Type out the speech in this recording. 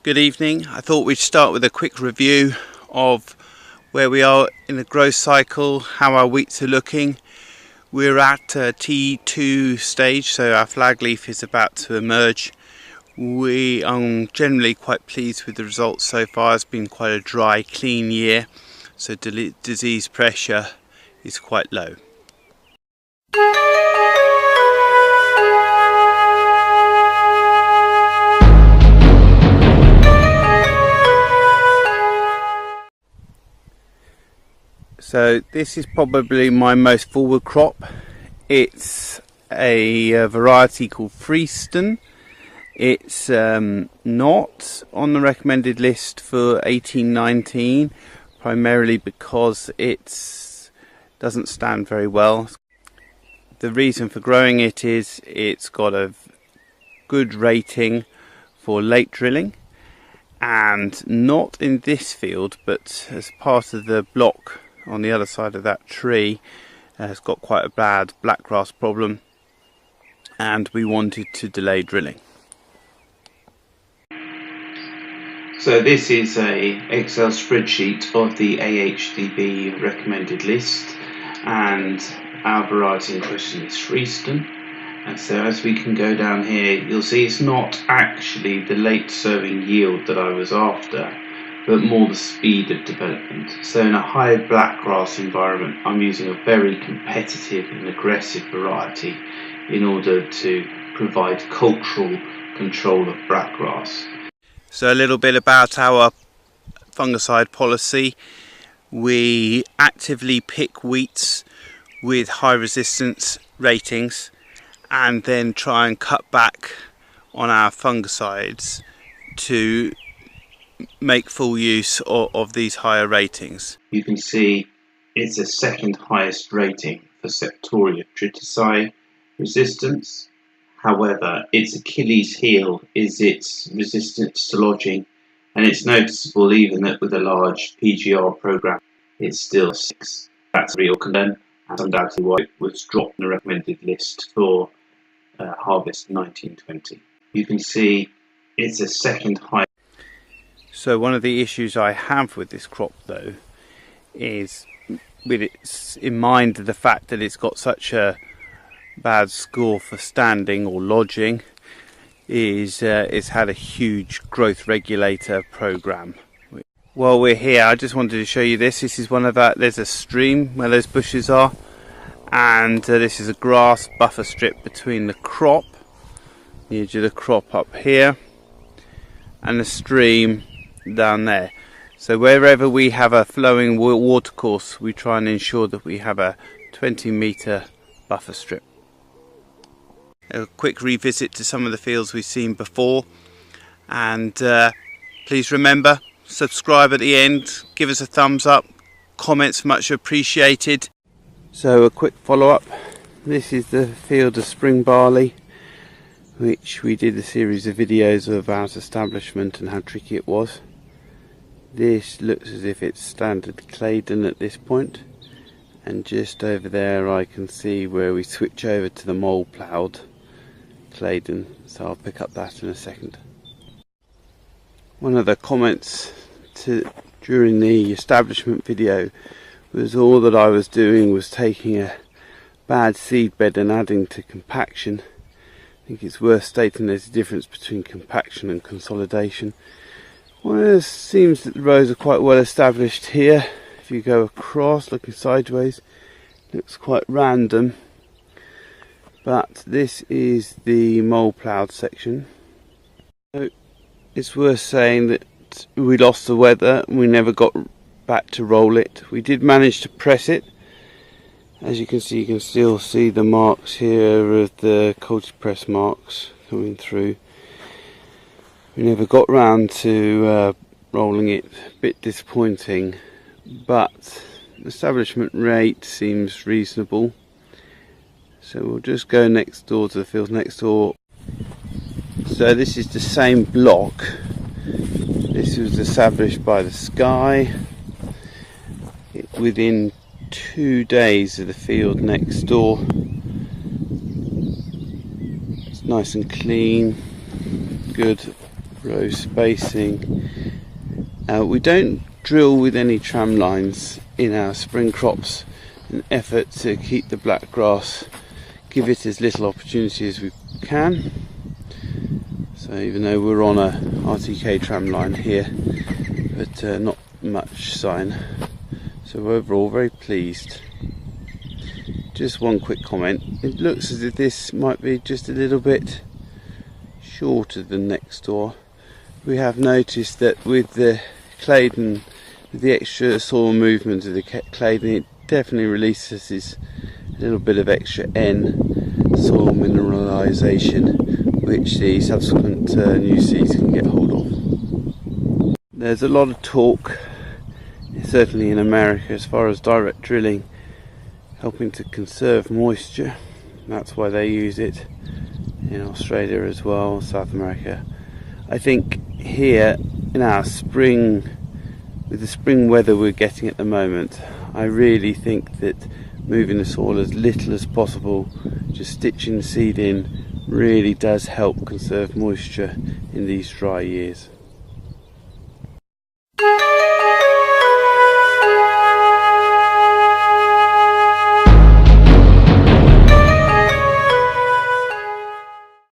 Good evening. I thought we'd start with a quick review of where we are in the growth cycle, how our wheats are looking. We're at T2 stage, so our flag leaf is about to emerge. We are generally quite pleased with the results so far. It's been quite a dry, clean year, so disease pressure is quite low. So this is probably my most forward crop. It's a variety called Frieston. It's not on the recommended list for 1819, primarily because it doesn't stand very well. The reason for growing it is it's got a good rating for late drilling, and not in this field, but as part of the block on the other side of that tree has got quite a bad blackgrass problem, and we wanted to delay drilling. So this is a Excel spreadsheet of the AHDB recommended list, and our variety in question is Frieston. And so as we can go down here, you'll see it's not actually the late sowing yield that I was after, but more the speed of development. So in a high blackgrass environment, I'm using a very competitive and aggressive variety in order to provide cultural control of blackgrass. So a little bit about our fungicide policy. We actively pick wheats with high resistance ratings and then try and cut back on our fungicides to make full use of these higher ratings. You can see it's the second highest rating for Septoria triticide resistance. However, its Achilles heel is its resistance to lodging, and it's noticeable even that with a large PGR program it's still 6. That's a real concern, and undoubtedly why it was dropped in the recommended list for harvest 1920. You can see it's the second highest. So one of the issues I have with this crop though is, with its in mind the fact that it's got such a bad score for standing or lodging, is it's had a huge growth regulator program. While we're here, I just wanted to show you this. This is one of our, there's a stream where those bushes are, and this is a grass buffer strip between the crop, the edge of the crop up here, and the stream down there. So wherever we have a flowing watercourse, we try and ensure that we have a 20-metre buffer strip. A quick revisit to some of the fields we've seen before, and please remember, subscribe at the end, give us a thumbs up, comments much appreciated. So a quick follow-up, this is the field of spring barley, which we did a series of videos about establishment and how tricky it was. This looks as if it's standard Claydon at this point, and just over there I can see where we switch over to the mole ploughed Claydon, so I'll pick up that in a second. One of the comments during the establishment video was all that I was doing was taking a bad seed bed and adding to compaction. I think it's worth stating there's a difference between compaction and consolidation. Well, it seems that the rows are quite well established here. If you go across, looking sideways, it looks quite random. But this is the mole ploughed section. So it's worth saying that we lost the weather and we never got back to roll it. We did manage to press it. As you can see, you can still see the marks here of the culture press marks coming through. We never got round to rolling it. A bit disappointing, but the establishment rate seems reasonable. So we'll just go next door to the field next door. So this is the same block. This was established by the Sky within 2 days of the field next door. It's nice and clean, good row spacing. We don't drill with any tram lines in our spring crops, an effort to keep the blackgrass, give it as little opportunity as we can. So even though we're on a RTK tram line here, but not much sign. So overall very pleased. Just one quick comment, it looks as if this might be just a little bit shorter than next door. We have noticed that with the claydon, with the extra soil movement of the claydon, it definitely releases a little bit of extra N, soil mineralisation, which the subsequent new seeds can get hold of. There's a lot of talk, certainly in America, as far as direct drilling helping to conserve moisture. That's why they use it in Australia as well, South America. I think here in our spring, with the spring weather we're getting at the moment, I really think that moving the soil as little as possible, just stitching the seed in, really does help conserve moisture in these dry years.